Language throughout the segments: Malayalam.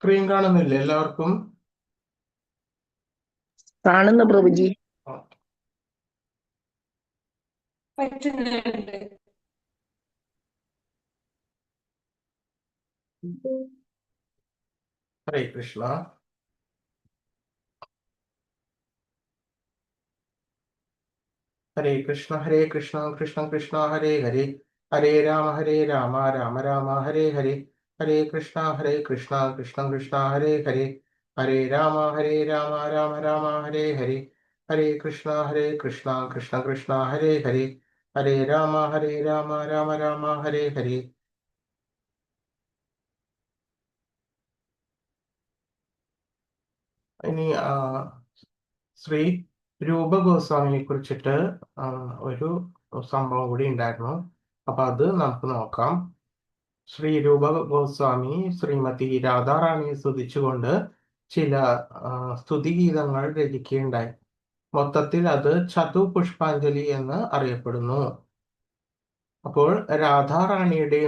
സ്ക്രീൻ കാണുന്നില്ലേ എല്ലാവർക്കും? കാണുന്നു പ്രഭുജി. പറ്റുന്നുണ്ട്. ഹരേ കൃഷ്ണ. ഹരേ കൃഷ്ണ ഹരേ കൃഷ്ണ കൃഷ്ണ കൃഷ്ണ ഹരേ ഹരേ ഹരേ രാമ രാമ രാമ ഹരേ ഹരേ ഹരേ കൃഷ്ണ കൃഷ്ണ കൃഷ്ണ ഹരേ ഹരേ ഹരേ രാമ രാമ രാമ ഹരേ ഹരേ ഹരേ കൃഷ്ണ കൃഷ്ണ കൃഷ്ണ ഹരേ ഹരേ ഹരേ രാമ രാമ രാമ ഹരേ ഹരേ. ഇനി ശ്രീ രൂപ ഗോസ്വാമിയെ കുറിച്ചിട്ട് ഒരു സംഭവം കൂടി ഉണ്ടായിരുന്നു. അപ്പൊ അത് നമുക്ക് നോക്കാം. ശ്രീ രൂപ ഗോസ്വാമി ശ്രീമതി രാധാറാണിയെ സ്തുതിച്ചുകൊണ്ട് ചില സ്തുതിഗീതങ്ങൾ രചിക്കുകയുണ്ടായി. മൊത്തത്തിൽ അത് ചതുപുഷ്പാഞ്ജലി എന്ന് അറിയപ്പെടുന്നു. അപ്പോൾ രാധാറാണിയുടെ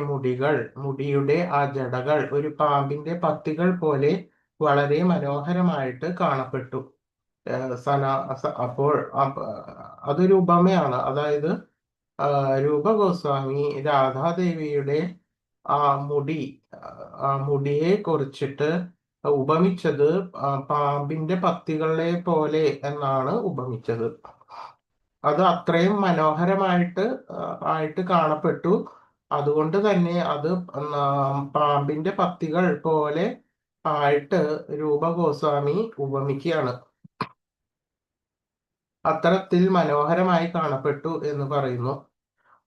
മുടിയുടെ ആ ജടകൾ ഒരു പാമ്പിന്റെ പത്തികൾ പോലെ വളരെ മനോഹരമായിട്ട് കാണപ്പെട്ടു. അപ്പോൾ അതൊരു ഉപമയാണ്. അതായത് രൂപ ഗോസ്വാമി രാധാദേവിയുടെ ആ മുടിയെ കുറിച്ചിട്ട് ഉപമിച്ചത് പാമ്പിന്റെ പത്തികളെ പോലെ എന്നാണ് ഉപമിച്ചത്. അത് അത്രയും മനോഹരമായിട്ട് കാണപ്പെട്ടു. അതുകൊണ്ട് തന്നെ അത് പാമ്പിന്റെ പത്തികൾ പോലെ ആയിട്ട് രൂപ ഗോസ്വാമി ഉപമിക്കുകയാണ്. അത്തരത്തിൽ മനോഹരമായി കാണപ്പെട്ടു എന്ന് പറയുന്നു.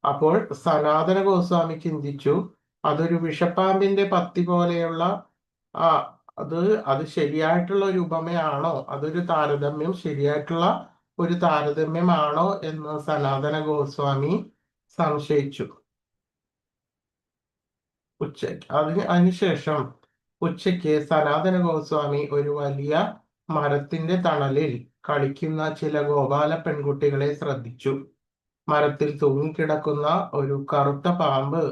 അപ്പോൾ സനാതന ഗോസ്വാമി ചിന്തിച്ചു, അതൊരു വിഷപ്പാമ്പിന്റെ പത്തി പോലെയുള്ള അത് ശരിയായിട്ടുള്ള ഒരു ഉപമയാണോ, അതൊരു താരതമ്യം ശരിയായിട്ടുള്ള ഒരു താരതമ്യമാണോ എന്ന് സനാതന ഗോസ്വാമി സംശയിച്ചു. അതിനുശേഷം ഉച്ചയ്ക്ക് സനാതന ഗോസ്വാമി ഒരു വലിയ മരത്തിന്റെ തണലിൽ കളിക്കുന്ന ചില ഗോപാല പെൺകുട്ടികളെ ശ്രദ്ധിച്ചു. മരത്തിൽ തൂങ്ങിക്കിടക്കുന്ന ഒരു കറുത്ത പാമ്പ്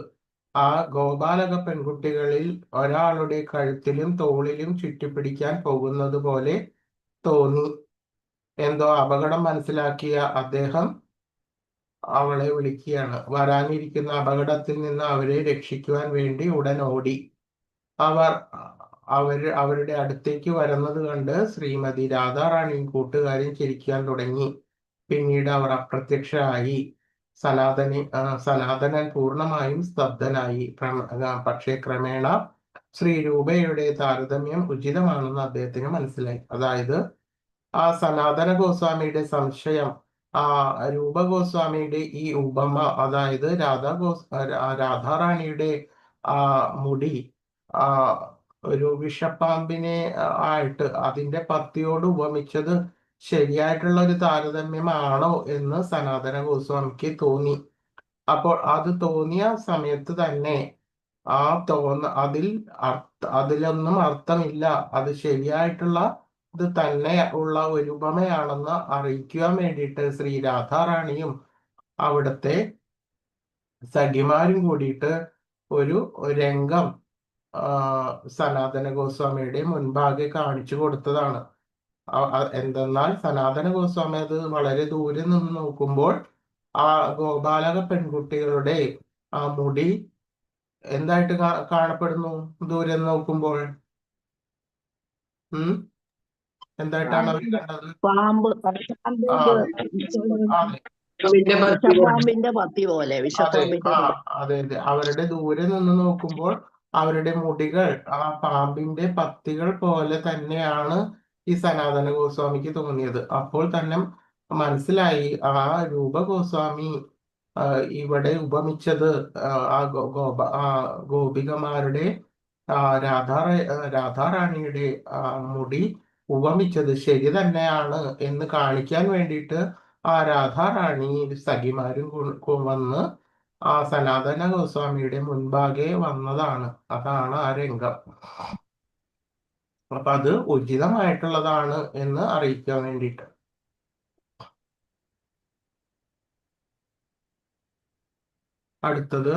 ആ ഗോപാലക പെൺകുട്ടികളിൽ ഒരാളുടെ കഴുത്തിലും തോളിലും ചുറ്റിപ്പിടിക്കാൻ പോകുന്നത് പോലെ തോന്നി. എന്തോ അപകടം മനസ്സിലാക്കിയ അദ്ദേഹം അവളെ വിളിക്കുകയാണ്. വരാനിരിക്കുന്ന അപകടത്തിൽ നിന്ന് അവരെ രക്ഷിക്കുവാൻ വേണ്ടി ഉടൻ ഓടി. അവരുടെ അടുത്തേക്ക് വരുന്നത് കണ്ട് ശ്രീമതി രാധാറാണിയും കൂട്ടുകാരും ചിരിക്കാൻ തുടങ്ങി. പിന്നീട് അവർ അപ്രത്യക്ഷരായി. സനാതനൻ പൂർണ്ണമായും സ്തബ്ധനായി. പക്ഷേ ക്രമേണ ശ്രീ രൂപയുടെ താരതമ്യം ഉചിതമാണെന്ന് അദ്ദേഹത്തിന് മനസ്സിലായി. അതായത് ആ സനാതന ഗോസ്വാമിയുടെ സംശയം രൂപ ഗോസ്വാമിയുടെ ഈ ഉപമ, അതായത് രാധാറാണിയുടെ മുടി ഒരു വിഷപ്പാമ്പിനെ ആയിട്ട് അതിന്റെ പത്തിയോട് ഉപമിച്ചത് ശരിയായിട്ടുള്ള ഒരു താരതമ്യമാണോ എന്ന് സനാതന ഗോസ്വാമിക്ക് തോന്നി. അപ്പോൾ അത് തോന്നിയ സമയത്ത് തന്നെ അതിലൊന്നും അർത്ഥമില്ല, അത് ശരിയായിട്ടുള്ള ഇത് തന്നെ ഉള്ള ഒരു ഉപമയാണെന്ന് അറിയിക്കുവാൻ വേണ്ടിയിട്ട് ശ്രീ രാധാറാണിയും അവിടുത്തെ സഖിമാരും കൂടിയിട്ട് ഒരു രംഗം സനാതന ഗോസ്വാമിയുടെ മുൻപാകെ കാണിച്ചു കൊടുത്തതാണ്. എന്തെന്നാൽ സനാതന ഗോസ്വാമി അത് വളരെ ദൂരെ നിന്ന് നോക്കുമ്പോൾ ആ ഗോപാലക പെൺകുട്ടികളുടെ ആ മുടി എന്തായിട്ട് കാണപ്പെടുന്നു ദൂരെ നോക്കുമ്പോൾ? എന്തായിട്ടാണ് അവർ കണ്ടത്? പാമ്പ്, വിഷപ്പാമ്പിന്റെ പത്തി പോലെ. അതെ. അവരുടെ ദൂരെ നിന്ന് നോക്കുമ്പോൾ അവരുടെ മുടികൾ ആ പാമ്പിന്റെ പത്തികൾ പോലെ തന്നെയാണ് ഈ സനാതന ഗോസ്വാമിക്ക് തോന്നിയത്. അപ്പോൾ തന്നെ മനസ്സിലായി ആ രൂപ ഗോസ്വാമി ഇവിടെ ഉപമിച്ചത് ഗോപികമാരുടെ രാധാറാണിയുടെ മുടി ഉപമിച്ചത് ശരി തന്നെയാണ് എന്ന് കാണിക്കാൻ വേണ്ടിയിട്ട് ആ രാധാറാണി സഖിമാരും വന്ന് ആ സനാതന ഗോസ്വാമിയുടെ മുൻപാകെ വന്നതാണ്. അതാണ് ആ രംഗം. അപ്പൊ അത് ഉചിതമായിട്ടുള്ളതാണ് എന്ന് അറിയിക്കാൻ വേണ്ടിയിട്ട്. അടുത്തത്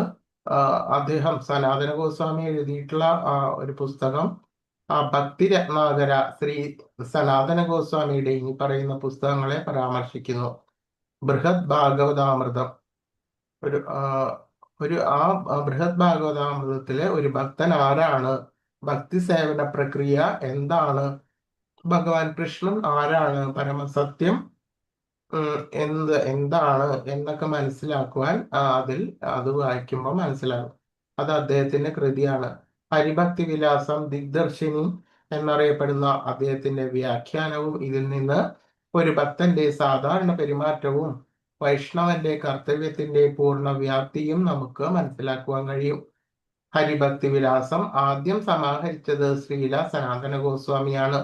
അദ്ദേഹം സനാതന ഗോസ്വാമി എഴുതിയിട്ടുള്ള ഒരു പുസ്തകം ഭക്തി രത്നാകര ശ്രീ സനാതന ഗോസ്വാമിയുടെ ഈ പറയുന്ന പുസ്തകങ്ങളെ പരാമർശിക്കുന്നു. ബൃഹത് ഭാഗവതാമൃതം ഒരു ബൃഹത് ഭാഗവതാമൃതത്തിലെ ഒരു ഭക്തൻ ആരാണ്, ഭക്തി സേവന പ്രക്രിയ എന്താണ്, ഭഗവാൻ കൃഷ്ണൻ ആരാണ്, പരമസത്യം എന്താണ് എന്നൊക്കെ മനസ്സിലാക്കുവാൻ അത് വായിക്കുമ്പോൾ മനസ്സിലാകും. അത് അദ്ദേഹത്തിന്റെ കൃതിയാണ്. ഹരിഭക്തി വിലാസം ദിഗ്ദർശിനി എന്നറിയപ്പെടുന്ന അദ്ദേഹത്തിന്റെ വ്യാഖ്യാനവും ഇതിൽ നിന്ന് ഒരു ഭക്തന്റെ സാധാരണ പെരുമാറ്റവും വൈഷ്ണവന്റെ കർത്തവ്യത്തിന്റെ പൂർണ്ണ വ്യാപ്തിയും നമുക്ക് മനസ്സിലാക്കുവാൻ കഴിയും. ഹരിഭക്തി വിലാസം ആദ്യം സമാഹരിച്ചത് ശ്രീല സനാതന ഗോസ്വാമിയാണ്.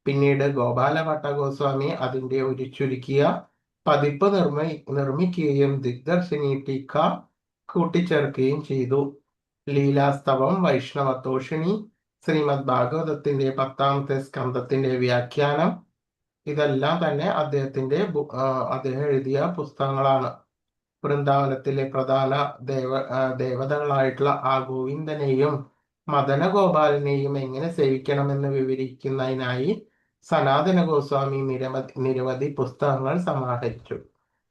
പിന്നീട് ഗോപാലഭട്ട ഗോസ്വാമി അതിന്റെ ഒരു ചുരുക്കിയ പതിപ്പ് നിർമ്മിക്കുകയും ദിഗ്ദർശിനി ടീക്ക കൂട്ടിച്ചേർക്കുകയും ചെയ്തു. ലീലാസ്തവം, വൈഷ്ണവ തോഷിണി, ശ്രീമദ് ഭാഗവതത്തിന്റെ 10ാമത്തെ സ്കന്ധത്തിന്റെ വ്യാഖ്യാനം, ഇതെല്ലാം തന്നെ അദ്ദേഹം എഴുതിയ പുസ്തകങ്ങളാണ്. വൃന്ദാവനത്തിലെ പ്രധാന ദേവതകളായിട്ടുള്ള ആ ഗോവിന്ദനെയും മദനഗോപാലനെയും എങ്ങനെ സേവിക്കണമെന്ന് വിവരിക്കുന്നതിനായി സനാതന ഗോസ്വാമി നിരവധി പുസ്തകങ്ങൾ സമാഹരിച്ചു.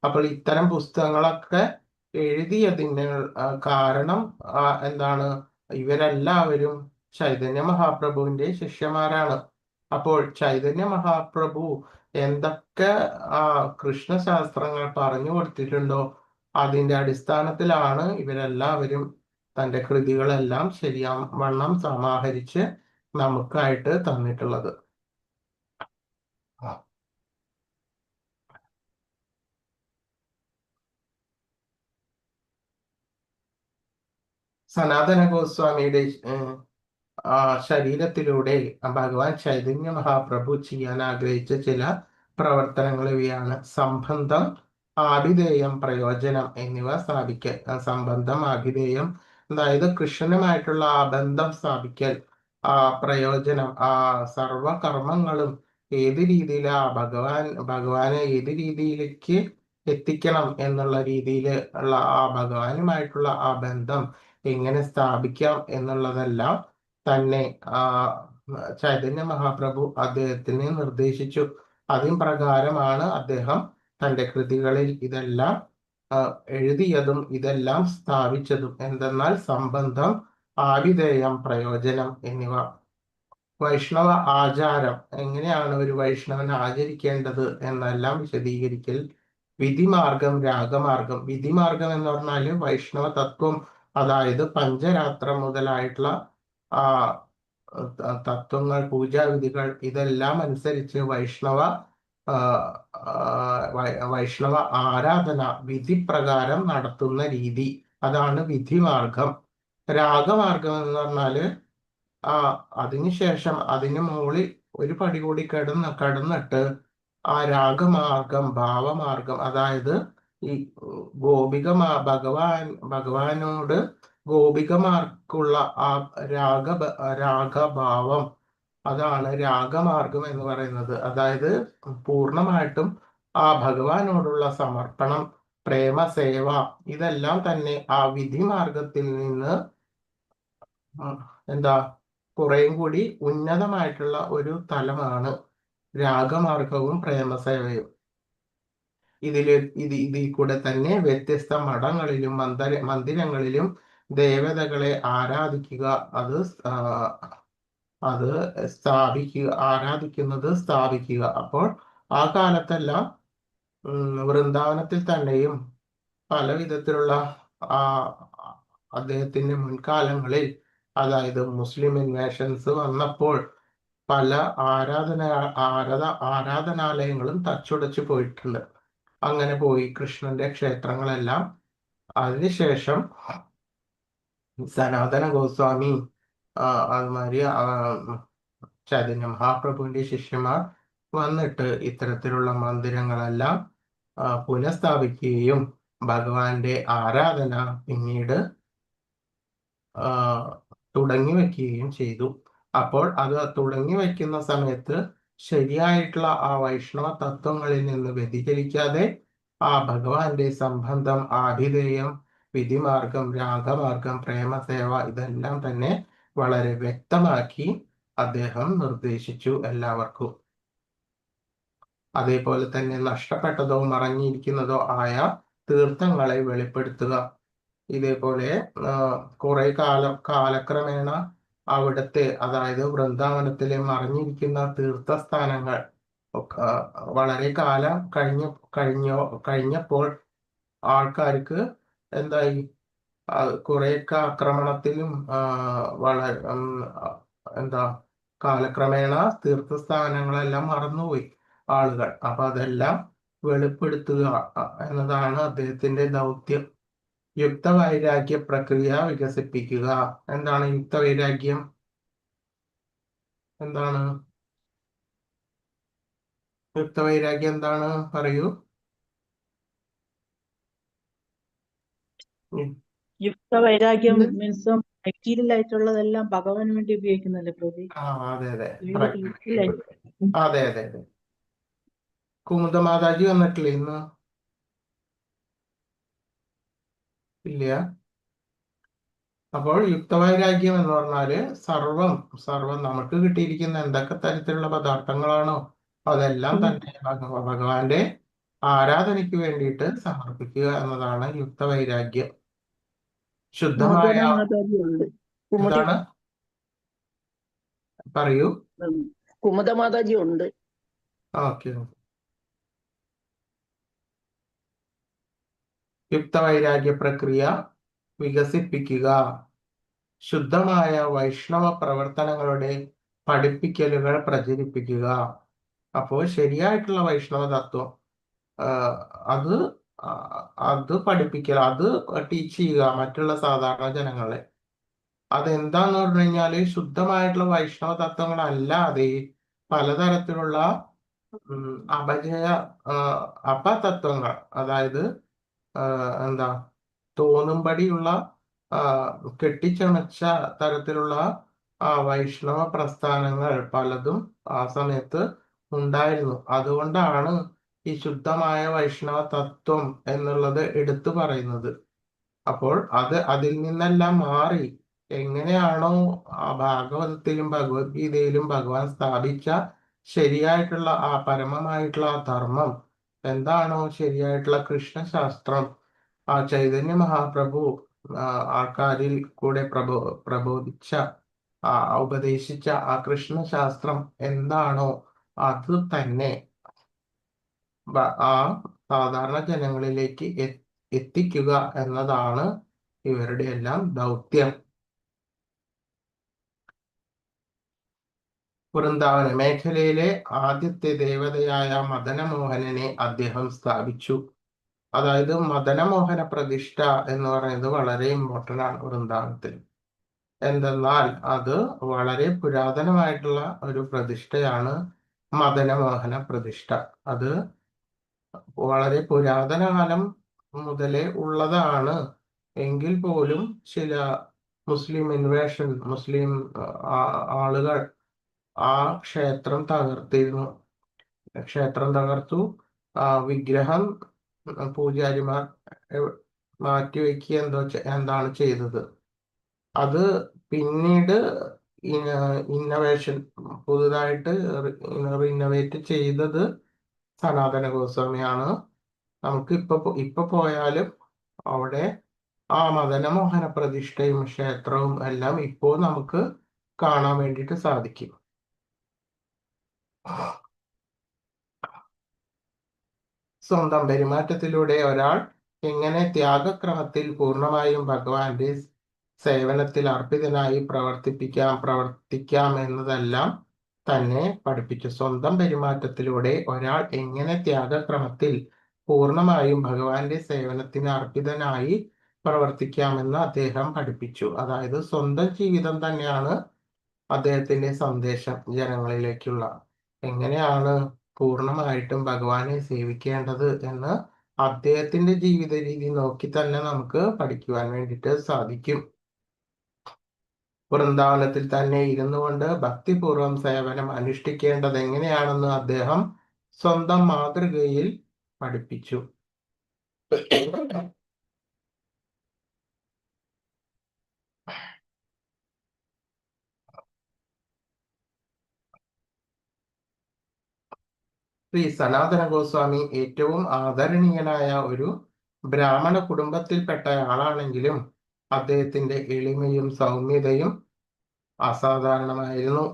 അപ്പോൾ ഇത്തരം പുസ്തകങ്ങളൊക്കെ എഴുതിയതിന് കാരണം എന്താണ്? ഇവരെല്ലാവരും ചൈതന്യ മഹാപ്രഭുവിന്റെ ശിഷ്യന്മാരാണ്. അപ്പോൾ ചൈതന്യ മഹാപ്രഭു എന്തൊക്കെ കൃഷ്ണശാസ്ത്രങ്ങൾ പറഞ്ഞു കൊടുത്തിട്ടുണ്ടോ അതിന്റെ അടിസ്ഥാനത്തിലാണ് ഇവരെല്ലാവരും തന്റെ കൃതികളെല്ലാം ശരിയാവണ്ണം സമാഹരിച്ച് നമുക്കായിട്ട് തന്നിട്ടുള്ളത്. സനാതന ഗോസ്വാമിയുടെ ശരീരത്തിലൂടെ ഭഗവാൻ ചൈതന്യ മഹാപ്രഭു ചെയ്യാൻ ആഗ്രഹിച്ച ചില പ്രവർത്തനങ്ങൾ ഇവയാണ്: സംബന്ധം, ആഭിധേയം, പ്രയോജനം എന്നിവ സ്ഥാപിക്കൽ. സംബന്ധം, ആഭിധേയം, അതായത് കൃഷ്ണനുമായിട്ടുള്ള ആ ബന്ധം സ്ഥാപിക്കൽ. പ്രയോജനം, സർവകർമ്മങ്ങളും ഏത് രീതിയിലാ ഭഗവാനെ ഏത് രീതിയിലേക്ക് എത്തിക്കണം എന്നുള്ള രീതിയിൽ ഉള്ള ഭഗവാനുമായിട്ടുള്ള ആ ബന്ധം എങ്ങനെ സ്ഥാപിക്കാം എന്നുള്ളതെല്ലാം തന്നെ ചൈതന്യ മഹാപ്രഭു അദ്ദേഹത്തിന് നിർദ്ദേശിച്ചു. അതിൻ പ്രകാരമാണ് അദ്ദേഹം തന്റെ കൃതികളിൽ ഇതെല്ലാം എഴുതിയതും ഇതെല്ലാം സ്ഥാപിച്ചതും. എന്തെന്നാൽ സംബന്ധം, ആഭിധേയം, പ്രയോജനം എന്നിവ. വൈഷ്ണവ ആചാരം, എങ്ങനെയാണ് ഒരു വൈഷ്ണവൻ ആചരിക്കേണ്ടത് എന്നെല്ലാം വിശദീകരിക്കൽ. വിധിമാർഗം, രാഗമാർഗം. വിധിമാർഗം എന്ന് പറഞ്ഞാൽ വൈഷ്ണവ തത്വം, അതായത് പഞ്ചരാത്രം മുതലായിട്ടുള്ള തത്വങ്ങൾ, പൂജാവിധികൾ, ഇതെല്ലാം അനുസരിച്ച് വൈഷ്ണവ ആരാധന വിധിപ്രകാരം നടത്തുന്ന രീതി, അതാണ് വിധിമാർഗം. രാഗമാർഗം എന്ന് പറഞ്ഞാല് അതിനുശേഷം അതിന് മുകളിൽ ഒരു പടി കൂടി കടന്നിട്ട് ആ രാഗമാർഗം, ഭാവമാർഗം, അതായത് ഈ ഭഗവാനോട് ഗോപികമാർക്കുള്ള ആ രാഗഭാവം, അതാണ് രാഗമാർഗം എന്ന് പറയുന്നത്. അതായത് പൂർണ്ണമായിട്ടും ആ ഭഗവാനോടുള്ള സമർപ്പണം, പ്രേമസേവ, ഇതെല്ലാം തന്നെ ആ വിധിമാർഗത്തിൽ നിന്ന് കുറേയും കൂടി ഉന്നതമായിട്ടുള്ള ഒരു തലമാണ് രാഗമാർഗവും പ്രേമസേവയും. ഇതിൽ കൂടെ തന്നെ വ്യത്യസ്ത മഠങ്ങളിലും മന്ദിരങ്ങളിലും ദേവതകളെ ആരാധിക്കുക, ആരാധിക്കുന്നത് സ്ഥാപിക്കുക. അപ്പോൾ ആ കാലത്തെല്ലാം വൃന്ദാവനത്തിൽ തന്നെയും പല വിധത്തിലുള്ള അദ്ദേഹത്തിന്റെ മുൻകാലങ്ങളിൽ, അതായത് മുസ്ലിം ഇൻവേഷൻസ് വന്നപ്പോൾ പല ആരാധനാലയങ്ങളും തച്ചുടച്ചു പോയിട്ടുണ്ട്. അങ്ങനെ പോയി കൃഷ്ണന്റെ ക്ഷേത്രങ്ങളെല്ലാം. അതിനുശേഷം സനാതന ഗോസ്വാമി അതുമാതിരി ചൈതന്യ മഹാപ്രഭുവിന്റെ ശിഷ്യന്മാർ വന്നിട്ട് ഇത്തരത്തിലുള്ള മന്ദിരങ്ങളെല്ലാം പുനഃസ്ഥാപിക്കുകയും ഭഗവാന്റെ ആരാധന പിന്നീട് തുടങ്ങി വയ്ക്കുകയും ചെയ്തു. അപ്പോൾ അത് തുടങ്ങി വയ്ക്കുന്ന സമയത്ത് ശരിയായിട്ടുള്ള ആ വൈഷ്ണവ തത്വങ്ങളിൽ നിന്ന് വ്യതിചലിക്കാതെ ഭഗവാന്റെ സംബന്ധം, ആഭിധേയം, വിധിമാർഗം, രാഗമാർഗം, പ്രേമസേവ, ഇതെല്ലാം തന്നെ വളരെ വ്യക്തമാക്കി അദ്ദേഹം നിർദ്ദേശിച്ചു എല്ലാവർക്കും. അതേപോലെ തന്നെ നഷ്ടപ്പെട്ടതോ മറഞ്ഞിരിക്കുന്നതോ ആയ തീർത്ഥങ്ങളെ വെളിപ്പെടുത്തുക. ഇതേപോലെ കുറെ കാലക്രമേണ അവിടുത്തെ, അതായത് വൃന്ദാവനത്തിലെ മറഞ്ഞിരിക്കുന്ന തീർത്ഥസ്ഥാനങ്ങൾ വളരെ കാലം കഴിഞ്ഞപ്പോൾ ആൾക്കാർക്ക് എന്തായി, കുറെയൊക്കെ ആക്രമണത്തിലും എന്താ കാലക്രമേണ തീർത്ഥസ്ഥാനങ്ങളെല്ലാം മറന്നുപോയി ആളുകൾ. അപ്പൊ അതെല്ലാം വെളിപ്പെടുത്തുക എന്നതാണ് അദ്ദേഹത്തിന്റെ ദൗത്യം. യുക്തവൈരാഗ്യ പ്രക്രിയ വികസിപ്പിക്കുക. എന്താണ് യുക്തവൈരാഗ്യം? എന്താണ് യുക്തവൈരാഗ്യം? എന്താണ്, പറയൂ. യുക്ത വൈരാഗ്യം മീൻസ് മെറ്റീരിയൽ ആയിട്ടുള്ളതെല്ലാം ഭഗവാന് വേണ്ടി ഉപയോഗിക്കുന്നല്ലേ പ്രതി? അതെ അതെ യൂസ്ഫുൾ അതെ അതെ അതെ. കുമുദമാതാജി വന്നിട്ടില്ലേ ഇന്ന്? ഇല്ല. അപ്പോൾ യുക്തവൈരാഗ്യം എന്ന് പറഞ്ഞാല് സർവം നമുക്ക് കിട്ടിയിരിക്കുന്ന എന്തൊക്കെ തരത്തിലുള്ള പദാർത്ഥങ്ങളാണോ അതെല്ലാം തന്നെ ഭഗവാന്റെ ആരാധനയ്ക്ക് വേണ്ടിയിട്ട് സമർപ്പിക്കുക എന്നതാണ് യുക്തവൈരാഗ്യം. ശുദ്ധമായ ഉണ്ട്. എന്താണ്, പറയൂ. കുമുദമാതാജി ഉണ്ട്. ഓക്കെ. യുക്തവൈരാഗ്യ പ്രക്രിയ വികസിപ്പിക്കുക. ശുദ്ധമായ വൈഷ്ണവ പ്രവർത്തനങ്ങളുടെ പഠിപ്പിക്കലുകൾ പ്രചരിപ്പിക്കുക. അപ്പോൾ ശരിയായിട്ടുള്ള വൈഷ്ണവ തത്വം അത് അത് പഠിപ്പിക്കൽ, അത് ടീച്ച് ചെയ്യുക മറ്റുള്ള സാധാരണ ജനങ്ങളെ. അതെന്താന്ന് പറഞ്ഞു കഴിഞ്ഞാല് ശുദ്ധമായിട്ടുള്ള വൈഷ്ണവ തത്വങ്ങളല്ലാതെ പലതരത്തിലുള്ള അപതത്വങ്ങൾ, അതായത് എന്താ തോന്നുംപടിയുള്ള കെട്ടിച്ചമച്ച തരത്തിലുള്ള വൈഷ്ണവ പ്രസ്ഥാനങ്ങൾ പലതും ആ സമയത്ത് ഉണ്ടായിരുന്നു. അതുകൊണ്ടാണ് ഈ ശുദ്ധമായ വൈഷ്ണവ തത്വം എന്നുള്ളത് എടുത്തു പറയുന്നത്. അപ്പോൾ അതിൽ നിന്നെല്ലാം മാറി എങ്ങനെയാണോ ആ ഭാഗവതത്തിലും ഭഗവത്ഗീതയിലും ഭഗവാൻ സ്ഥാപിച്ച ശരിയായിട്ടുള്ള ആ പരമമായിട്ടുള്ള ആ ധർമ്മം എന്താണോ, ശരിയായിട്ടുള്ള കൃഷ്ണശാസ്ത്രം, ആ ചൈതന്യ മഹാപ്രഭു ആൾക്കാരിൽ കൂടെ പ്രബോധിച്ച ഉപദേശിച്ച ആ കൃഷ്ണശാസ്ത്രം എന്താണോ അത് തന്നെ ആ സാധാരണ ജനങ്ങളിലേക്ക് എത്തിക്കുക എന്നതാണ് ഇവരുടെ എല്ലാം ദൗത്യം. വൃന്ദാവന മേഖലയിലെ ആദ്യത്തെ ദേവതയായ മദനമോഹനനെ അദ്ദേഹം സ്ഥാപിച്ചു. അതായത് മദനമോഹന പ്രതിഷ്ഠ എന്ന് പറയുന്നത് വളരെ ഇമ്പോർട്ടൻ്റ് ആണ് വൃന്ദാവനത്തിൽ. എന്തെന്നാൽ അത് വളരെ പുരാതനമായിട്ടുള്ള ഒരു പ്രതിഷ്ഠയാണ് മദനമോഹന പ്രതിഷ്ഠ. അത് വളരെ പുരാതന കാലം മുതലേ ഉള്ളതാണ്. എങ്കിൽ പോലും ചില മുസ്ലിം ആളുകൾ ആ ക്ഷേത്രം തകർത്തിരുന്നു. ക്ഷേത്രം തകർത്തു. വിഗ്രഹം പൂജാരിമാർ മാറ്റിവെക്കുക എന്താണ് ചെയ്തത്. അത് പിന്നീട് ഇന്നവേഷൻ പുതുതായിട്ട് റിനോവേറ്റ് ചെയ്തത് സനാതന ഗോസ്വാമിയാണ്. നമുക്ക് ഇപ്പൊ പോയാലും അവിടെ ആ മദനമോഹന പ്രതിഷ്ഠയും ക്ഷേത്രവും എല്ലാം ഇപ്പോൾ നമുക്ക് കാണാൻ വേണ്ടിയിട്ട് സാധിക്കും. സ്വന്തം പെരുമാറ്റത്തിലൂടെ ഒരാൾ എങ്ങനെ ത്യാഗക്രമത്തിൽ പൂർണ്ണമായും ഭഗവാന്റെ സേവനത്തിൽ അർപ്പിതനായി പ്രവർത്തിക്കാം എന്നതെല്ലാം തന്നെ പഠിപ്പിച്ചു. സ്വന്തം പെരുമാറ്റത്തിലൂടെ ഒരാൾ എങ്ങനെ ത്യാഗക്രമത്തിൽ പൂർണ്ണമായും ഭഗവാന്റെ സേവനത്തിന് അർപ്പിതനായി പ്രവർത്തിക്കാമെന്ന് അദ്ദേഹം പഠിപ്പിച്ചു. അതായത് സ്വന്തം ജീവിതം തന്നെയാണ് അദ്ദേഹത്തിന്റെ സന്ദേശം ജനങ്ങളിലേക്കുള്ള. എങ്ങനെയാണ് പൂർണ്ണമായിട്ടും ഭഗവാനെ സേവിക്കേണ്ടത് എന്ന് അദ്ദേഹത്തിന്റെ ജീവിത രീതി നോക്കി തന്നെ നമുക്ക് പഠിക്കുവാൻ വേണ്ടിയിട്ട് സാധിക്കും. വൃന്ദാവനത്തിൽ തന്നെ ഇരുന്നു കൊണ്ട് ഭക്തിപൂർവം സേവനം അനുഷ്ഠിക്കേണ്ടത് എങ്ങനെയാണെന്ന് അദ്ദേഹം സ്വന്തം മാതൃകയിൽ പഠിപ്പിച്ചു. ശ്രീ സനാതന ഗോസ്വാമി ഏറ്റവും ആദരണീയനായ ഒരു ബ്രാഹ്മണ കുടുംബത്തിൽപ്പെട്ട ആളാണെങ്കിലും അദ്ദേഹത്തിന്റെ എളിമയും സൗമ്യതയും അസാധാരണമായിരുന്നു.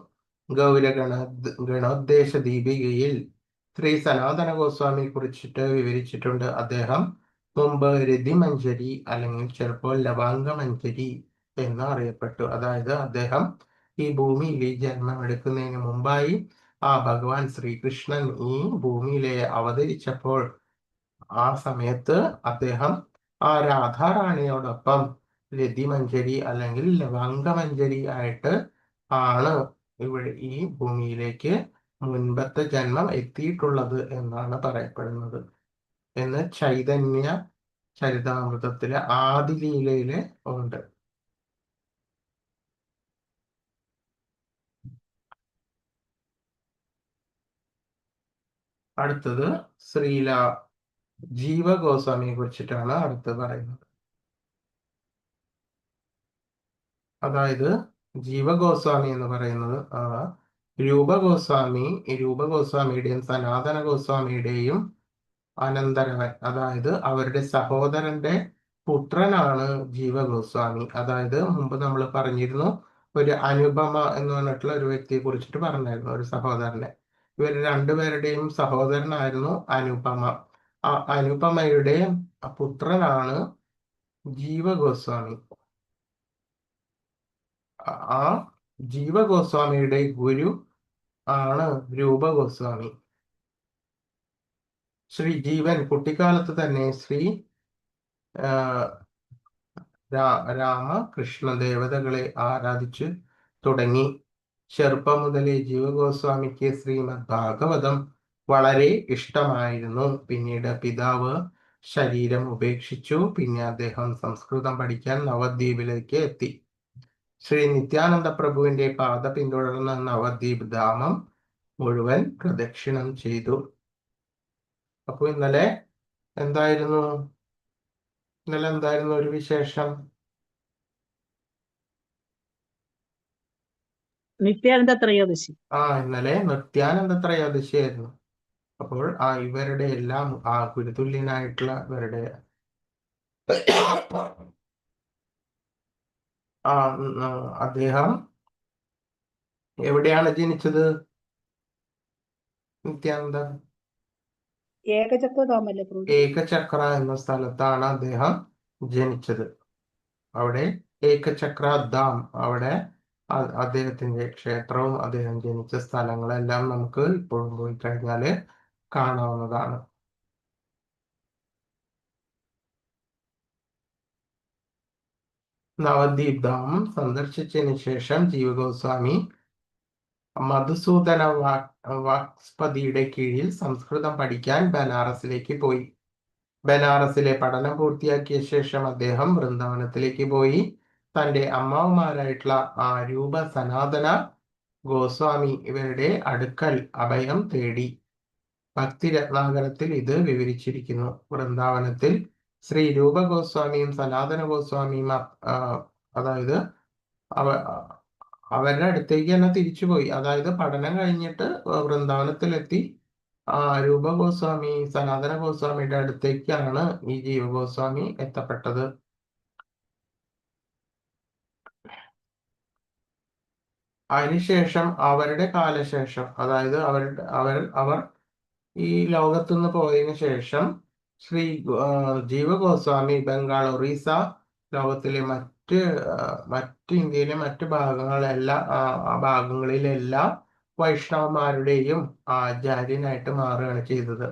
ഗണോദ്ദേശ ദീപികയിൽ ശ്രീ സനാതന ഗോസ്വാമിയെ കുറിച്ചിട്ട് വിവരിച്ചിട്ടുണ്ട്. അദ്ദേഹം മുമ്പ് രതിമഞ്ജരി അല്ലെങ്കിൽ ചിലപ്പോൾ ലവാംഗമഞ്ജരി എന്ന് അറിയപ്പെട്ടു. അതായത് അദ്ദേഹം ഈ ഭൂമിയിൽ ജന്മമെടുക്കുന്നതിന് മുമ്പായി ഭഗവാൻ ശ്രീകൃഷ്ണൻ ഈ ഭൂമിയിലെ അവതരിച്ചപ്പോൾ ആ സമയത്ത് അദ്ദേഹം രാധാറാണിയോടൊപ്പം രതിമഞ്ജരി അല്ലെങ്കിൽ ലവാംഗമഞ്ജരി ആയിട്ട് ആണ് ഇവിടെ ഈ ഭൂമിയിലേക്ക് മുൻപത്തെ ജന്മം എത്തിയിട്ടുള്ളത് എന്നാണ് പറയപ്പെടുന്നത് എന്ന് ചൈതന്യ ചരിതാമൃതത്തിലെ ആദിലീലയില് ഉണ്ട്. അടുത്തത് ശ്രീല ജീവ ഗോസ്വാമിയെ കുറിച്ചിട്ടാണ് അടുത്ത് പറയുന്നത്. അതായത് ജീവഗോസ്വാമി എന്ന് പറയുന്നത് രൂപഗോസ്വാമിയുടെയും സനാതന ഗോസ്വാമിയുടെയും അനന്തരവൻ, അതായത് അവരുടെ സഹോദരന്റെ പുത്രനാണ് ജീവഗോസ്വാമി. അതായത് മുമ്പ് നമ്മൾ പറഞ്ഞിരുന്നു, ഒരു അനുപമ എന്ന് പറഞ്ഞിട്ടുള്ള ഒരു വ്യക്തിയെ കുറിച്ചിട്ട് പറഞ്ഞായിരുന്നു, ഒരു സഹോദരനെ. ഇവർ രണ്ടുപേരുടെയും സഹോദരനായിരുന്നു അനുപമ. ആ അനുപമയുടെ പുത്രനാണ് ജീവഗോസ്വാമി. ആ ജീവഗോസ്വാമിയുടെ ഗുരു ആണ് രൂപഗോസ്വാമി. ശ്രീ ജീവൻ കുട്ടിക്കാലത്ത് തന്നെ ശ്രീ രാമകൃഷ്ണ ദേവതകളെ ആരാധിച്ചു തുടങ്ങി. ചെറുപ്പം മുതലേ ജീവഗോസ്വാമിക്ക് ശ്രീമദ് ഭാഗവതം വളരെ ഇഷ്ടമായിരുന്നു. പിന്നീട് പിതാവ് ശരീരം ഉപേക്ഷിച്ചു. പിന്നെ അദ്ദേഹം സംസ്കൃതം പഠിക്കാൻ നവദ്വീപിലേക്ക് എത്തി. ശ്രീ നിത്യാനന്ദ പ്രഭുവിന്റെ പാത പിന്തുടർന്ന നവദ്വീപ് ധാമം മുഴുവൻ പ്രദക്ഷിണം ചെയ്തു. അപ്പൊ ഇന്നലെ എന്തായിരുന്നു ഒരു വിശേഷം? നിത്യാനന്ദ ത്രയോദശി. ഇന്നലെ നിത്യാനന്ദ ത്രയോദശി ആയിരുന്നു. അപ്പോൾ ഇവരുടെ എല്ലാം ഗുരുതുല്യനായിട്ടുള്ള ഇവരുടെ അദ്ദേഹം എവിടെയാണ് ജനിച്ചത്? നിത്യാനന്ദ ഏകചക്ര എന്ന സ്ഥലത്താണ് അദ്ദേഹം ജനിച്ചത്. അവിടെ ഏകചക്ര ധാം, അവിടെ അദ്ദേഹത്തിന്റെ ക്ഷേത്രവും അദ്ദേഹം ജനിച്ച സ്ഥലങ്ങളെല്ലാം നമുക്ക് ഇപ്പോഴും പോയി കഴിഞ്ഞാല് കാണാവുന്നതാണ്. നവദ്വീപ് ധാമം സന്ദർശിച്ചതിന് ശേഷം ജീവഗോസ്വാമി മധുസൂദന വാക്സ്പതിയുടെ കീഴിൽ സംസ്കൃതം പഠിക്കാൻ ബനാറസിലേക്ക് പോയി. ബനാറസിലെ പഠനം പൂർത്തിയാക്കിയ ശേഷം അദ്ദേഹം വൃന്ദാവനത്തിലേക്ക് പോയി. തന്റെ അമ്മാവന്മാരായിട്ടുള്ള രൂപ സനാതന ഗോസ്വാമി ഇവരുടെ അടുക്കൽ അഭയം തേടി. ഭക്തിരത്നാകരത്തിൽ ഇത് വിവരിച്ചിരിക്കുന്നു. വൃന്ദാവനത്തിൽ ശ്രീ രൂപ ഗോസ്വാമിയും സനാതന ഗോസ്വാമിയും അതായത് അവരുടെ അടുത്തേക്ക് തന്നെ തിരിച്ചുപോയി. അതായത് പഠനം കഴിഞ്ഞിട്ട് വൃന്ദാവനത്തിലെത്തി രൂപ ഗോസ്വാമി സനാതന ഗോസ്വാമിയുടെ അടുത്തേക്കാണ് ഈ ജീവഗോസ്വാമി എത്തപ്പെട്ടത്. അതിനുശേഷം അവരുടെ കാലശേഷം, അതായത് അവർ ഈ ലോകത്തു നിന്ന് പോയതിനു ശേഷം ശ്രീ ജീവഗോസ്വാമി ബംഗാൾ, ഒറീസ, ലോകത്തിലെ മറ്റ് ഇന്ത്യയിലെ മറ്റ് ഭാഗങ്ങളിലെല്ലാം വൈഷ്ണവന്മാരുടെയും ആചാര്യനായിട്ട് മാറുകയാണ് ചെയ്തത്.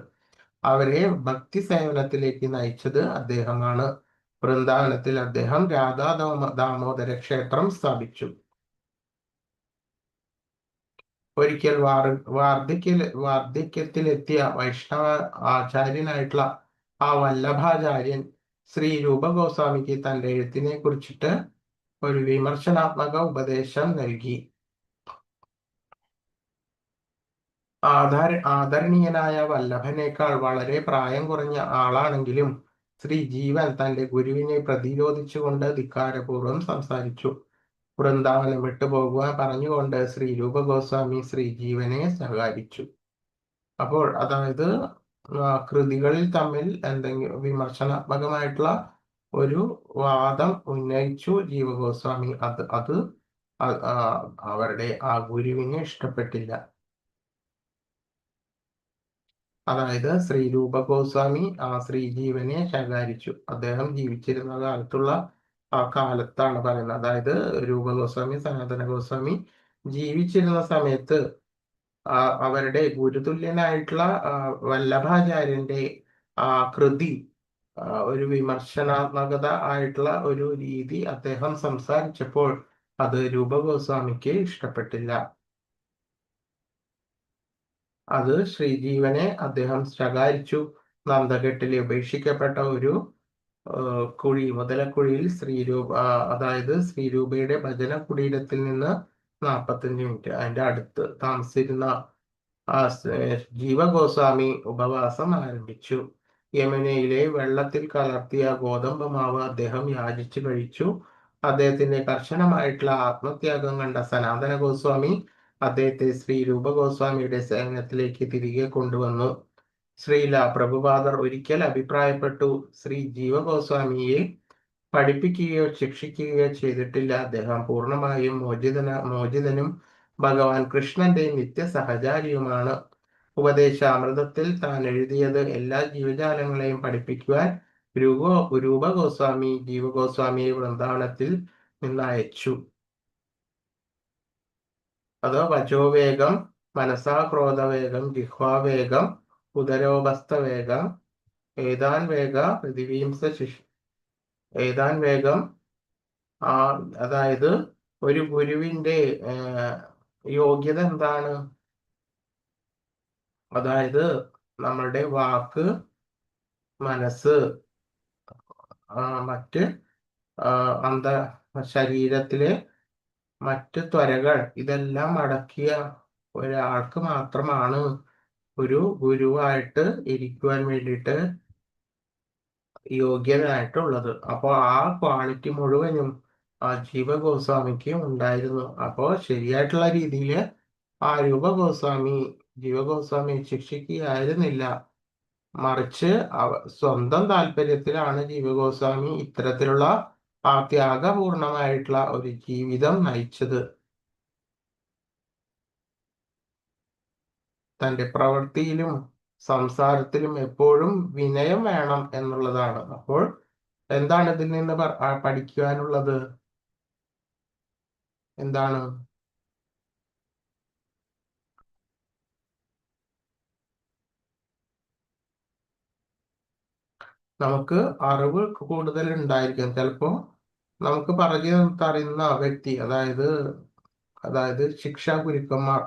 അവരെ ഭക്തി സേവനത്തിലേക്ക് നയിച്ചത് അദ്ദേഹമാണ്. വൃന്ദാവനത്തിൽ അദ്ദേഹം രാധാ ദാമോദര ക്ഷേത്രം സ്ഥാപിച്ചു. ഒരിക്കൽ വാർദ്ധക്യത്തിലെത്തിയ വൈഷ്ണവ ആചാര്യനായിട്ടുള്ള വല്ലഭാചാര്യൻ ശ്രീ രൂപ ഗോസ്വാമിക്ക് തന്റെ എഴുത്തിനെ കുറിച്ചിട്ട് ഒരു വിമർശനാത്മക ഉപദേശം നൽകി. ആദരണീയനായ വല്ലഭനേക്കാൾ വളരെ പ്രായം കുറഞ്ഞ ആളാണെങ്കിലും ശ്രീ ജീവൻ തന്റെ ഗുരുവിനെ പ്രതിരോധിച്ചുകൊണ്ട് ധിക്കാരപൂർവ്വം സംസാരിച്ചു. വൃന്ദാവനം വിട്ടുപോകുവാൻ പറഞ്ഞുകൊണ്ട് ശ്രീ രൂപ ഗോസ്വാമി ശ്രീ ജീവനെ ശകാരിച്ചു. അപ്പോൾ അതായത് കൃതികളിൽ തമ്മിൽ എന്തെങ്കിലും വിമർശനാത്മകമായിട്ടുള്ള ഒരു വാദം ഉന്നയിച്ചു ജീവഗോസ്വാമി. അത് അവരുടെ ആ ഗുരുവിന് ഇഷ്ടപ്പെട്ടില്ല. അതായത് ശ്രീരൂപ ഗോസ്വാമി ആ ശ്രീജീവനെ ശകാരിച്ചു. അദ്ദേഹം ജീവിച്ചിരുന്ന കാലത്തുള്ള ആ കാലത്താണ് പറയുന്നത്. അതായത് രൂപ ഗോസ്വാമി, സനാതന ഗോസ്വാമി ജീവിച്ചിരുന്ന സമയത്ത് അവരുടെ ഗുരുതുല്യനായിട്ടുള്ള വല്ലഭാചാര്യന്റെ ആ കൃതി ഒരു വിമർശനാത്മകത ആയിട്ടുള്ള ഒരു രീതി അദ്ദേഹം സംസാരിച്ചപ്പോൾ അത് രൂപ ഗോസ്വാമിക്ക് ഇഷ്ടപ്പെട്ടില്ല. അത് ശ്രീജീവനെ അദ്ദേഹം ശകാരിച്ചു. നന്ദഘട്ടിലെ ഉപേക്ഷിക്കപ്പെട്ട ഒരു മുതലക്കുഴിയിൽ അതായത് ശ്രീരൂപയുടെ ഭജന കുടീരത്തിൽ നിന്ന് 45 മിനിറ്റ് അതിന്റെ അടുത്ത് താമസിച്ചിരുന്ന ജീവഗോസ്വാമി ഉപവാസം ആരംഭിച്ചു. യമുനയിലെ വെള്ളത്തിൽ കലർത്തിയ ഗോതമ്പ് മാവ് അദ്ദേഹം യാചിച്ചു കഴിച്ചു. അദ്ദേഹത്തിന്റെ കർശനമായിട്ടുള്ള ആത്മത്യാഗം കണ്ട സനാതന ഗോസ്വാമി അദ്ദേഹത്തെ ശ്രീരൂപ ഗോസ്വാമിയുടെ സേവനത്തിലേക്ക് തിരികെ കൊണ്ടുവന്നു. ശ്രീല പ്രഭുപാദർ ഒരിക്കൽ അഭിപ്രായപ്പെട്ടു, ശ്രീ ജീവഗോസ്വാമിയെ പഠിപ്പിക്കുകയോ ശിക്ഷിക്കുകയോ ചെയ്തിട്ടില്ല. അദ്ദേഹം പൂർണ്ണമായും മോചിതനും ഭഗവാൻ കൃഷ്ണന്റെ നിത്യസഹചാരിയുമാണ്. ഉപദേശാമൃതത്തിൽ താൻ എഴുതിയത് എല്ലാ ജീവജാലങ്ങളെയും പഠിപ്പിക്കുവാൻ രൂപ ഗോസ്വാമി ജീവഗോസ്വാമിയെ വൃന്ദാവനത്തിൽ നിന്ന് അയച്ചു. അതോ വചോവേഗം, മനസാക്രോധവേഗം, ജിഹ്വാവേഗം, ഉദരോപസ്ഥവേഗം, ഏതാൻ വേഗ പ്രതിവീംസ ഏതാൻ വേഗം. അതായത് ഒരു ഗുരുവിന്റെ യോഗ്യത എന്താണ്? അതായത് നമ്മളുടെ വാക്ക്, മനസ്സ്, മറ്റ് ശരീരത്തിലെ മറ്റ് ത്വരകൾ ഇതെല്ലാം അടക്കിയ ഒരാൾക്ക് മാത്രമാണ് ഒരു ഗുരുവായിട്ട് ഇരിക്കുവാൻ വേണ്ടിയിട്ട് യോഗ്യനായിട്ടുള്ളത്. അപ്പോൾ ആ ക്വാളിറ്റി മുഴുവനും ആ ജീവഗോസ്വാമിക്ക് ഉണ്ടായിരുന്നു. അപ്പോൾ ശരിയായിട്ടുള്ള രീതിയിൽ ആ ജീവഗോസ്വാമി ശിക്ഷിക്കുകയായിരുന്നില്ല. മറിച്ച് സ്വന്തം താല്പര്യത്തിലാണ് ജീവഗോസ്വാമി ഇത്തരത്തിലുള്ള ആ ത്യാഗപൂർണമായിട്ടുള്ള ഒരു ജീവിതം നയിച്ചത്. തന്റെ പ്രവൃത്തിയിലും സംസാരത്തിലും എപ്പോഴും വിനയം വേണം എന്നുള്ളതാണ്. അപ്പോൾ എന്താണ് ഇതിൽ നിന്ന് പഠിക്കുവാനുള്ളത്? എന്താണ്? നമുക്ക് അറിവ് കൂടുതൽ ഉണ്ടായിരിക്കും. ചിലപ്പോ നമുക്ക് പറഞ്ഞു തരുന്ന വ്യക്തി, അതായത് ശിക്ഷാ ഗുരുക്കന്മാർ,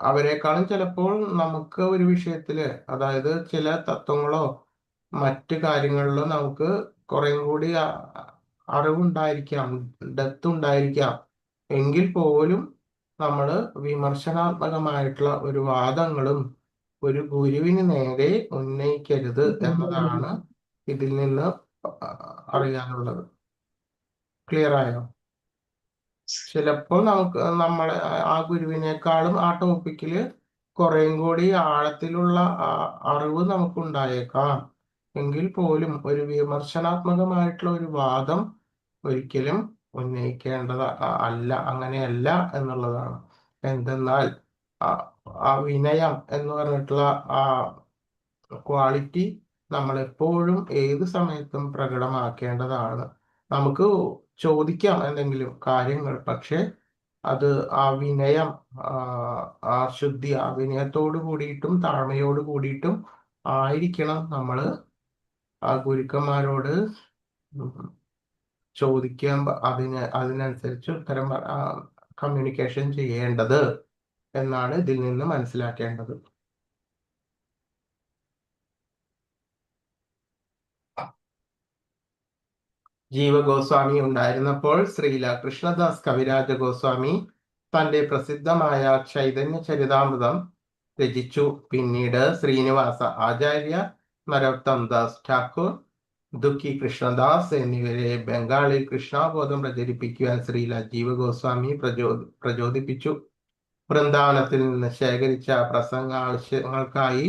അവരെക്കാളും ചിലപ്പോൾ നമുക്ക് ഒരു വിഷയത്തില്, അതായത് ചില തത്വങ്ങളോ മറ്റു കാര്യങ്ങളിലോ നമുക്ക് കുറേ കൂടി അറിവുണ്ടായിരിക്കാം, ഡെപ്ത് ഉണ്ടായിരിക്കാം. എങ്കിൽ പോലും നമ്മൾ വിമർശനാത്മകമായിട്ടുള്ള ഒരു വാദങ്ങളും ഒരു ഗുരുവിന് നേരെ ഉന്നയിക്കരുത് എന്നതാണ് ഇതിൽ നിന്ന് അറിയാനുള്ളത്. ക്ലിയർ ആയോ? ചിലപ്പോൾ നമ്മളെ ആ ഗുരുവിനേക്കാളും ആ ടോപ്പിക്കില് കുറേയും കൂടി ആഴത്തിലുള്ള അറിവ് നമുക്കുണ്ടായേക്കാം. എങ്കിൽ പോലും ഒരു വിമർശനാത്മകമായിട്ടുള്ള ഒരു വാദം ഒരിക്കലും ഉന്നയിക്കേണ്ടത് അങ്ങനെയല്ല എന്നുള്ളതാണ്. എന്തെന്നാൽ ആ വിനയം എന്ന് പറഞ്ഞിട്ടുള്ള ആ ക്വാളിറ്റി നമ്മൾ എപ്പോഴും ഏത് സമയത്തും പ്രകടമാക്കേണ്ടതാണ്. നമുക്ക് ചോദിക്കാം എന്തെങ്കിലും കാര്യങ്ങൾ, പക്ഷെ അത് ആ വിനയം, ആ ശുദ്ധി, ആ വിനയത്തോട് കൂടിയിട്ടും താഴ്മയോട് കൂടിയിട്ടും ആയിരിക്കണം നമ്മൾ ആ ഗുരുക്കന്മാരോട് ചോദിക്കാൻ, അതിനനുസരിച്ച് ഉത്തരം കമ്മ്യൂണിക്കേഷൻ ചെയ്യേണ്ടത് എന്നാണ് ഇതിൽ നിന്ന് മനസ്സിലാക്കേണ്ടത്. ജീവഗോസ്വാമി ഉണ്ടായിരുന്നപ്പോൾ ശ്രീല കൃഷ്ണദാസ് കവിരാജ ഗോസ്വാമി തന്റെ പ്രസിദ്ധമായ ചൈതന്യ ചരിതാമൃതം രചിച്ചു. പിന്നീട് ശ്രീനിവാസ ആചാര്യ, നരോത്തം ദാസ് ഠാക്കൂർ, ദുഃഖി കൃഷ്ണദാസ് എന്നിവരെ ബംഗാളിൽ കൃഷ്ണാബോധം പ്രചരിപ്പിക്കുവാൻ ശ്രീല ജീവഗോസ്വാമി പ്രചോദിപ്പിച്ചു. വൃന്ദാവനത്തിൽ നിന്ന് ശേഖരിച്ച പ്രസംഗ ആവശ്യങ്ങൾക്കായി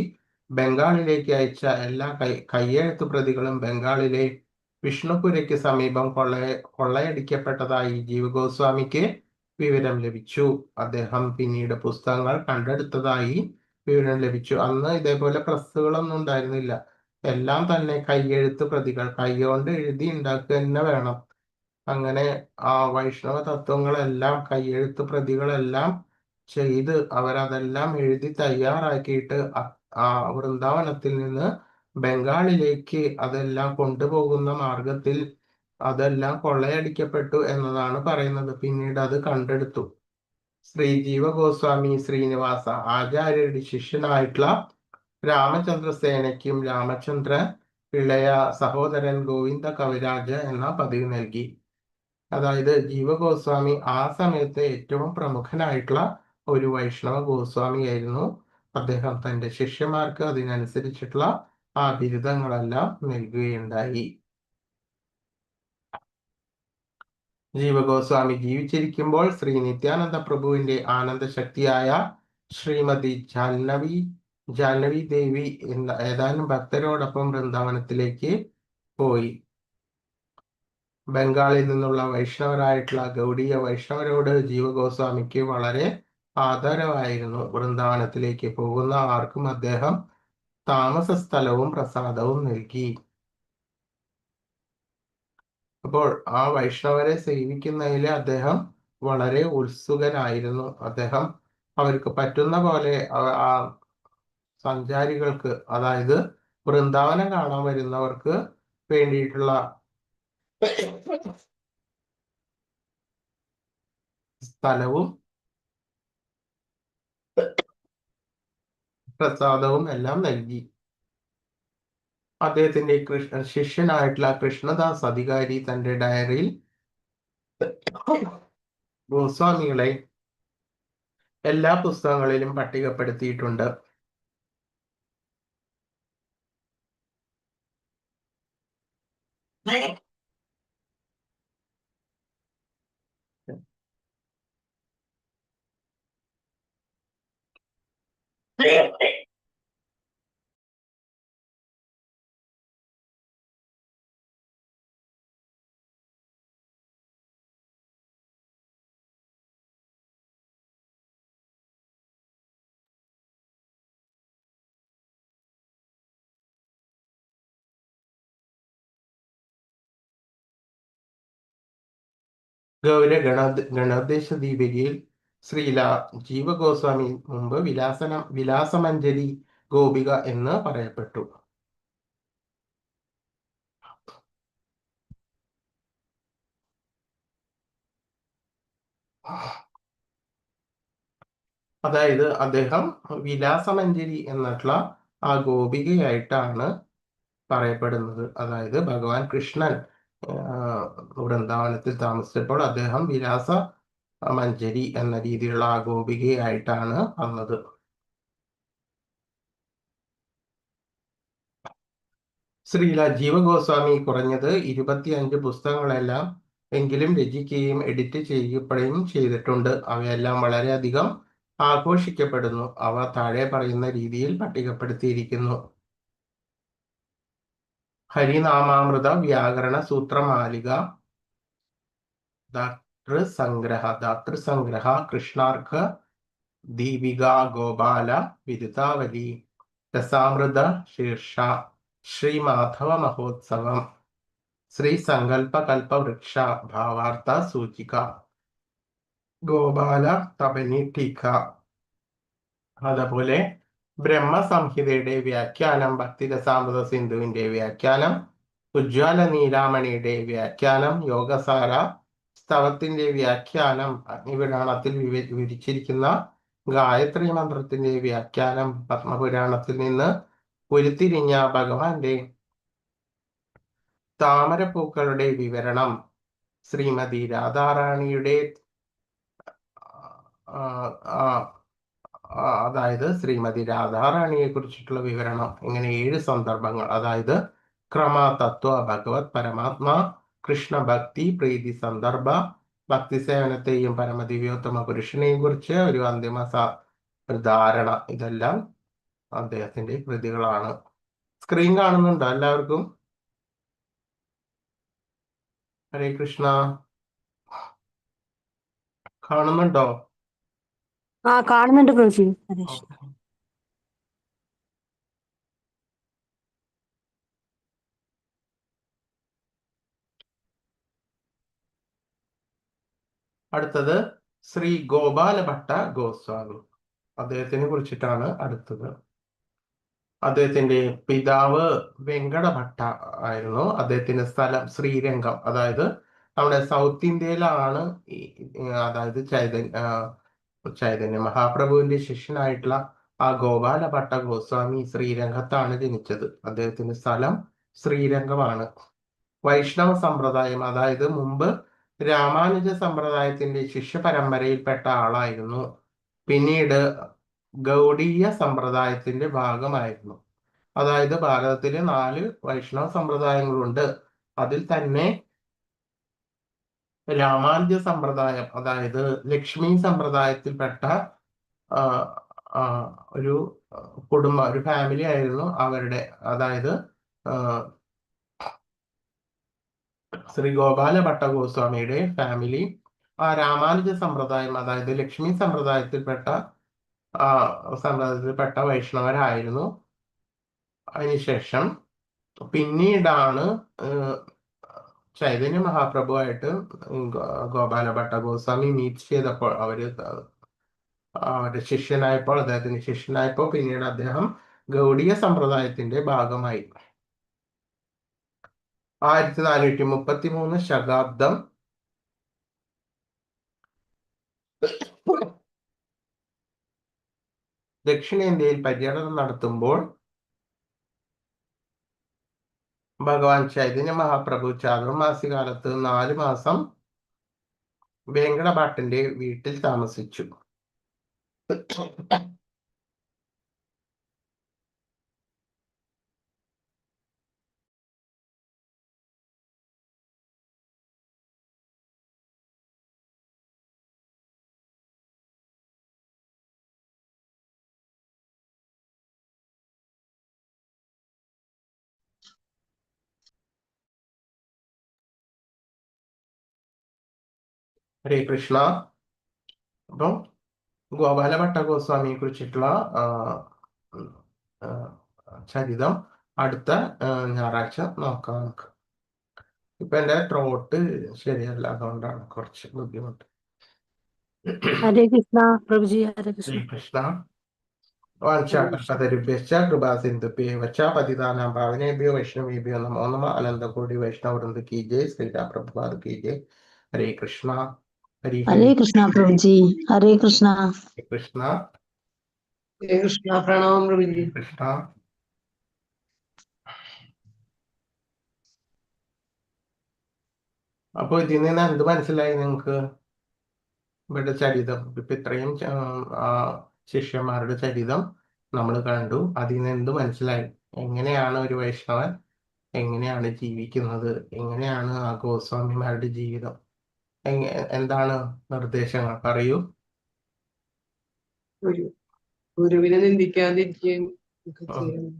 ബംഗാളിലേക്ക് അയച്ച എല്ലാ കയ്യെഴുത്ത് പ്രതികളും ബംഗാളിലെ വിഷ്ണുപുരയ്ക്ക് സമീപം കൊള്ളയടിക്കപ്പെട്ടതായി ജീവഗോസ്വാമിക്ക് വിവരം ലഭിച്ചു. അദ്ദേഹം പിന്നീട് പുസ്തകങ്ങൾ കണ്ടെടുത്തതായി വിവരം ലഭിച്ചു. അന്ന് ഇതേപോലെ പ്രസ്സുകളൊന്നും ഉണ്ടായിരുന്നില്ല. എല്ലാം തന്നെ കയ്യെഴുത്ത് പ്രതികൾ, കൈകൊണ്ട് എഴുതി ഉണ്ടാക്കുക തന്നെ വേണം. അങ്ങനെ ആ വൈഷ്ണവ തത്വങ്ങളെല്ലാം കയ്യെഴുത്ത് പ്രതികളെല്ലാം ചെയ്ത് അവരതെല്ലാം എഴുതി തയ്യാറാക്കിയിട്ട് ആ വൃന്ദാവനത്തിൽ നിന്ന് ബംഗാളിലേക്ക് അതെല്ലാം കൊണ്ടുപോകുന്ന മാർഗത്തിൽ അതെല്ലാം കൊള്ളയടിക്കപ്പെട്ടു എന്നതാണ് പറയുന്നത്. പിന്നീട് അത് കണ്ടെടുത്തു. ശ്രീ ജീവ ഗോസ്വാമി ശ്രീനിവാസ ആചാര്യരുടെ ശിഷ്യനായിട്ടുള്ള രാമചന്ദ്രസേനയ്ക്കും രാമചന്ദ്ര ഇളയ സഹോദരൻ ഗോവിന്ദ കവിരാജ് എന്ന പദവി നൽകി. അതായത് ജീവ ഗോസ്വാമി ആ സമയത്ത് ഏറ്റവും പ്രമുഖനായിട്ടുള്ള ഒരു വൈഷ്ണവ ഗോസ്വാമിയായിരുന്നു. അദ്ദേഹം തന്റെ ശിഷ്യന്മാർക്ക് അതിനനുസരിച്ചിട്ടുള്ള ആ ബിരുദങ്ങളെല്ലാം നൽകുകയുണ്ടായി. ജീവഗോസ്വാമി ജീവിച്ചിരിക്കുമ്പോൾ ശ്രീ നിത്യാനന്ദ പ്രഭുവിന്റെ ആനന്ദശക്തിയായ ശ്രീമതി ജാഹ്നവി ദേവി എന്ന ഏതാനും ഭക്തരോടൊപ്പം വൃന്ദാവനത്തിലേക്ക് പോയി. ബംഗാളിൽ നിന്നുള്ള വൈഷ്ണവരായിട്ടുള്ള ഗൗഡീയ വൈഷ്ണവരോട് ജീവഗോസ്വാമിക്ക് വളരെ ആദരവായിരുന്നു. വൃന്ദാവനത്തിലേക്ക് പോകുന്ന ആർക്കും അദ്ദേഹം താമസ സ്ഥലവും പ്രസാദവും നൽകി. അപ്പോൾ ആ വൈഷ്ണവരെ സേവിക്കുന്നതിൽ അദ്ദേഹം വളരെ ഉത്സുകനായിരുന്നു. അദ്ദേഹം അവർക്ക് പറ്റുന്ന പോലെ ആ സഞ്ചാരികൾക്ക്, അതായത് വൃന്ദാവനം കാണാൻ വരുന്നവർക്ക് വേണ്ടിയിട്ടുള്ള സ്ഥലവും പ്രസാദവും എല്ലാം നൽകി. അദ്ദേഹത്തിന്റെ ശിഷ്യനായിട്ടുള്ള കൃഷ്ണദാസ് അധികാരി തന്റെ ഡയറിയിൽ ഗോസ്വാമികളെ എല്ലാ പുസ്തകങ്ങളിലും പട്ടികപ്പെടുത്തിയിട്ടുണ്ട്. ഗണോദ്ദേശ ദീപികയിൽ ശ്രീല ജീവഗോസ്വാമി മുമ്പ് വിലാസമഞ്ജരി ഗോപിക എന്ന് പറയപ്പെട്ടു. അതായത് അദ്ദേഹം വിലാസമഞ്ജരി എന്നുള്ള ആ ഗോപികയായിട്ടാണ് പറയപ്പെടുന്നത്. അതായത് ഭഗവാൻ കൃഷ്ണൻ വൃന്ദാവനത്തിൽ താമസിച്ചപ്പോൾ അദ്ദേഹം വിലാസ മഞ്ജരി എന്ന രീതിയിലുള്ള ആ ഗോപികയായിട്ടാണ് വന്നത്. ശ്രീല ജീവഗോസ്വാമി കുറഞ്ഞത് 25 പുസ്തകങ്ങളെല്ലാം എങ്കിലും രചിക്കുകയും എഡിറ്റ് ചെയ്യപ്പെടുകയും ചെയ്തിട്ടുണ്ട്. അവയെല്ലാം വളരെയധികം ആഘോഷിക്കപ്പെടുന്നു. അവ താഴെ പറയുന്ന രീതിയിൽ പട്ടികപ്പെടുത്തിയിരിക്കുന്നു. ഹരിനാമാമൃത വ്യാകരണ സൂത്രമാലിക, ധാതൃസംഗ്രഹ, കൃഷ്ണാർഘ ദീപിക, ഗോപാല വിരുതാവലി, രസാമൃത ശീർഷ, ശ്രീമാധവ മഹോത്സവം, ശ്രീ സങ്കല്പ കൽപവൃക്ഷ ഭാവാർത്ഥ സൂചിക, ഗോപാല തപനി ടീക, അതുപോലെ ബ്രഹ്മസംഹിതയുടെ വ്യാഖ്യാനം, ഭക്തിരസാമൃത സിന്ധുവിന്റെ വ്യാഖ്യാനം, ഉജ്ജ്വല നീലാമണിയുടെ വ്യാഖ്യാനം, യോഗസാര സ്തവത്തിന്റെ വ്യാഖ്യാനം, അഗ്നിപുരാണത്തിൽ വിവരിച്ചിരിക്കുന്ന ഗായത്രി മന്ത്രത്തിന്റെ വ്യാഖ്യാനം, പത്മപുരാണത്തിൽ നിന്ന് ഉരുത്തിരിഞ്ഞ ഭഗവാന്റെ താമരപ്പൂക്കളുടെ വിവരണം, ശ്രീമതി രാധാറാണിയുടെ അതായത് ശ്രീമതി രാധാറാണിയെ കുറിച്ചിട്ടുള്ള വിവരണം. ഇങ്ങനെ 7 സന്ദർഭങ്ങൾ, അതായത് ക്രമ, തത്വ, ഭഗവത്, പരമാത്മ, കൃഷ്ണ ഭക്തി, പ്രീതി സന്ദർഭ, ഭക്തി സേവനത്തെയും പരമദിവ്യോത്തമ പുരുഷനെയും കുറിച്ച് ഒരു ഒരു ധാരണ, ഇതെല്ലാം അദ്ദേഹത്തിന്റെ കൃതികളാണ്. സ്ക്രീൻ കാണുന്നുണ്ടോ എല്ലാവർക്കും? ഹരേ കൃഷ്ണ. കാണുന്നുണ്ടോ? കാണുന്നുണ്ട് പ്രഭുജി. ഹരേ കൃഷ്ണ. അടുത്തത് ശ്രീ ഗോപാലഭട്ട ഗോസ്വാമി. അദ്ദേഹത്തിനെ കുറിച്ചിട്ടാണ് അടുത്തത്. അദ്ദേഹത്തിന്റെ പിതാവ് വെങ്കടഭട്ട ആയിരുന്നു. അദ്ദേഹത്തിന്റെ സ്ഥലം ശ്രീരംഗം, അതായത് നമ്മുടെ സൗത്ത് ഇന്ത്യയിലാണ്. അതായത് ചൈതന്യ മഹാപ്രഭുവിന്റെ ശിഷ്യനായിട്ടുള്ള ആ ഗോപാലഭട്ട ഗോസ്വാമി ശ്രീരംഗത്താണ് ജനിച്ചത്. അദ്ദേഹത്തിന്റെ സ്ഥലം ശ്രീരംഗമാണ്. വൈഷ്ണവ സമ്പ്രദായം, അതായത് മുമ്പ് രാമാനുജ സമ്പ്രദായത്തിന്റെ ശിഷ്യ പരമ്പരയിൽപ്പെട്ട ആളായിരുന്നു. പിന്നീട് ഗൗഡീയ സമ്പ്രദായത്തിന്റെ ഭാഗമായിരുന്നു. അതായത് ഭാരതത്തിലെ 4 വൈഷ്ണവ സമ്പ്രദായങ്ങളുണ്ട്. അതിൽ തന്നെ രാമാനുജ സമ്പ്രദായം, അതായത് ലക്ഷ്മി സമ്പ്രദായത്തിൽപ്പെട്ട ഒരു ഒരു ഫാമിലി ആയിരുന്നു അവരുടെ. അതായത് ശ്രീ ഗോപാല ഭട്ട ഗോസ്വാമിയുടെ ഫാമിലി ആ രാമാനുജ സമ്പ്രദായം, അതായത് ലക്ഷ്മി സമ്പ്രദായത്തിൽപ്പെട്ട വൈഷ്ണവരായിരുന്നു. അതിനുശേഷം പിന്നീടാണ് ചൈതന്യ മഹാപ്രഭുവായിട്ട് ഗോപാല ഭട്ട ഗോസ്വാമി മീറ്റ് ചെയ്തപ്പോൾ, അവരുടെ ശിഷ്യനായപ്പോൾ, അദ്ദേഹത്തിന്റെ ശിഷ്യനായപ്പോൾ പിന്നീട് അദ്ദേഹം ഗൗഡീയ സമ്പ്രദായത്തിന്റെ ഭാഗമായി. 1433 ശതാബ്ദം ദക്ഷിണേന്ത്യയിൽ പര്യടനം നടത്തുമ്പോൾ ഭഗവാൻ ചൈതന്യ മഹാപ്രഭു ചാതുർമാസ്യകാലത്ത് 4 മാസം വെങ്കടഭട്ടന്റെ വീട്ടിൽ താമസിച്ചു. ഹരേ കൃഷ്ണ. അപ്പം ഗോപാല ഭട്ട ഗോസ്വാമിയെ കുറിച്ചിട്ടുള്ള ചരിതം അടുത്ത ഞായറാഴ്ച നോക്കാം നമുക്ക്. ഇപ്പൊ എന്റെ ത്രോട്ട് ശരിയല്ല, അതുകൊണ്ടാണ് കുറച്ച് ബുദ്ധിമുട്ട്. ഹരേ കൃഷ്ണ പ്രഭുജി. ഹരേ കൃഷ്ണ. ഹരേ കൃഷ്ണ. വാഞ്ചാകൽപതരുഭ്യശ്ച കൃപാസിന്ധുഭ്യൈവ ച പതിതാനാം പാവനേഭ്യോ വൈഷ്ണവേഭ്യോ നമോ നമഃ. അനന്തകോടി വൈഷ്ണവവൃന്ദ കീ ജയ്. ശ്രീരാം പ്രഭുപാദ കീ ജയ്. ഹരേ കൃഷ്ണ. ഹരേ കൃഷ്ണ പ്രഭുജി. ഹരേ കൃഷ്ണ. കൃഷ്ണ. ഹരേ കൃഷ്ണ. പ്രണാമം പ്രഭുജി. കൃഷ്ണ. അപ്പൊ ഇതിൽ നിന്ന് എന്ത് മനസ്സിലായി നിങ്ങൾക്ക്? ഇവിടെ ചരിതം ഇപ്പൊ ഇത്രയും ശിഷ്യന്മാരുടെ ചരിതം നമ്മൾ കണ്ടു. അതിൽ നിന്ന് എന്ത് മനസ്സിലായി? എങ്ങനെയാണ് ഒരു വൈഷ്ണവൻ എങ്ങനെയാണ് ജീവിക്കുന്നത്, എങ്ങനെയാണ് ആ ഗോസ്വാമിമാരുടെ ജീവിതം, എന്താണ് നിർദ്ദേശങ്ങൾ? പറയൂ. ഗുരുവിനെ നിന്ദിക്കാതിരിക്കുകയും ഒക്കെ ചെയ്യണം.